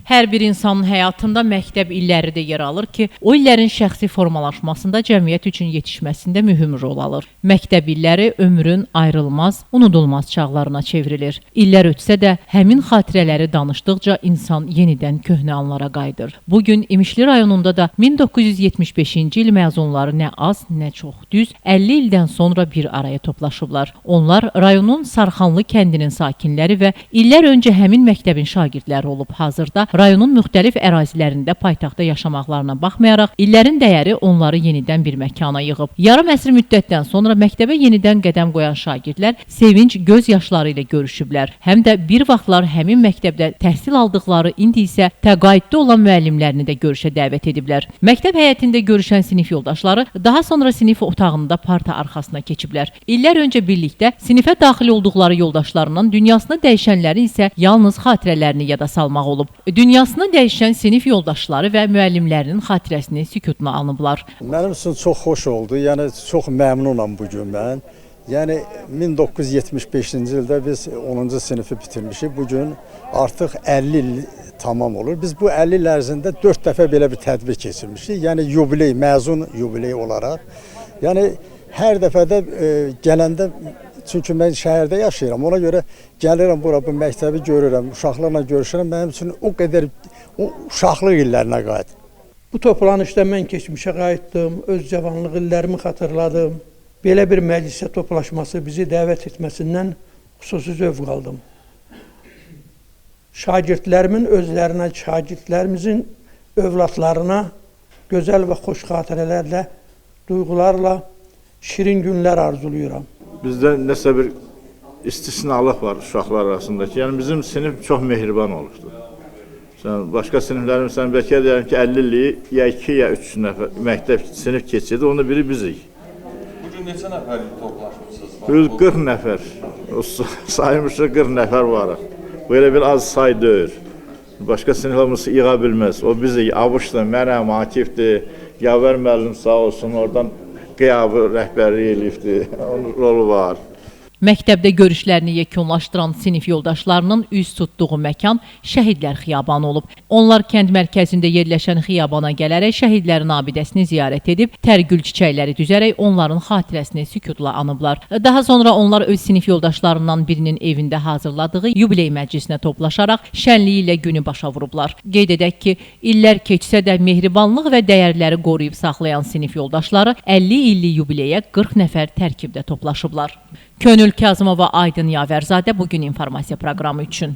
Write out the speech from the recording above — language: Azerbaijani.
Hər bir insanın həyatında məktəb illəri də yer alır ki, o illərin şəxsi formalaşmasında cəmiyyət üçün yetişməsində mühüm rol alır. Məktəb illəri ömrün ayrılmaz, unudulmaz çağlarına çevrilir. İllər ötsə də həmin xatirələri danışdıqca insan yenidən köhnə anlara qayıdır. Bugün İmişli rayonunda da 1975-ci il məzunları nə az, nə çox düz 50 ildən sonra bir araya toplaşıblar. Onlar rayonun Sarxanlı kəndinin sakinləri və illər öncə həmin məktəbin şagirdləri olub. Hazırda rayonun müxtəlif ərazilərində paytaxtda yaşamaqlarına baxmayaraq, illərin dəyəri onları yenidən bir məkana yığıb. Yarım əsr müddətdən sonra məktəbə yenidən qədəm qoyan şagirdlər sevinç göz yaşları ilə görüşüblər. Həm də bir vaxtlar həmin məktəbdə təhsil aldıqları, indi isə təqaüddə olan müəllimlərini də görüşə dəvət ediblər. Məktəb həyətində görüşən sinif yoldaşları daha sonra sinif otağında parta arxasına keçiblər. İllər öncə birlikdə sinifə daxil olduqları yoldaşlarından dünyasını dəyişənlərin isə yalnız xatirələrini yada salmaq olub. Dünyasını dəyişən sinif yoldaşları və müəllimlərinin xatirəsini sükutuna alınıblar. Mənim üçün çox xoş oldu. Yəni çox məmnunam bugün mən. Yəni 1975-ci ildə biz 10-cu sinifi bitirmişik. Bugün artıq 50 il tamam olur. Biz bu 50 il ərzində 4 dəfə belə bir tədbir keçirmişik. Yəni yubiley, məzun yubiley olaraq. Yəni hər dəfədə gələndə, çünki mən şəhərdə yaşayıram, ona görə gəlirəm bura, bu məktəbi görürəm, uşaqlarla görüşürəm, mənim üçün o qədər uşaqlıq illərinə qayıt. Bu toplanışda mən keçmişə qayıtdım, öz cavanlıq illərimi xatırladım. Belə bir məclisə toplaşması bizi dəvət etməsindən xüsusi zövq aldım. Şagirdlərimin özlərinə, şagirdlərimizin övladlarına gözəl və xoş xatirələrlə, duyğularla şirin günlər arzuluyuram. Bizdə nəsə bir istisnalıq var uşaqlar arasındakı. Yəni bizim sinif çox mehriban olubdur. Başqa siniflərim, sən bəlkə deyirəm ki, 50 illik ya 2 ya 3 nəfər məktəb sinif keçirdi, onda biri bizik. Bugün neçə nəfər toplaşmışsınız? 40 nəfər, saymışıq 40 nəfər varıq. Belə bir az say deyil. Başqa siniflərimiz yığa bilməz. O bizik, Abuşdur, mənəm, Akifdir, Yavər müəllim sağ olsun, oradan qiyabı rəhbərlik eləyibdir, onun rolu var. Məktəbdə görüşlərini yekunlaşdıran sinif yoldaşlarının üz tutduğu məkan Şəhidlər Xiyabanı olub. Onlar kənd mərkəzində yerləşən xiyabana gələrək şəhidlərin abidəsini ziyarət edib, tərgül çiçəkləri düzərək onların xatirəsini sükutla anıblar. Daha sonra onlar öz sinif yoldaşlarından birinin evində hazırladığı yubiley məclisinə toplaşaraq şənliyi ilə günü başa vurublar. Qeyd edək ki, illər keçsə də mehribanlıq və dəyərləri qoruyub saxlayan sinif yoldaşları 50 illik yubileyə 40 nəfər tərkibdə toplaşıblar. Könül Kazımova, Aydın Yavərzadə bugün informasiya proqramı üçün.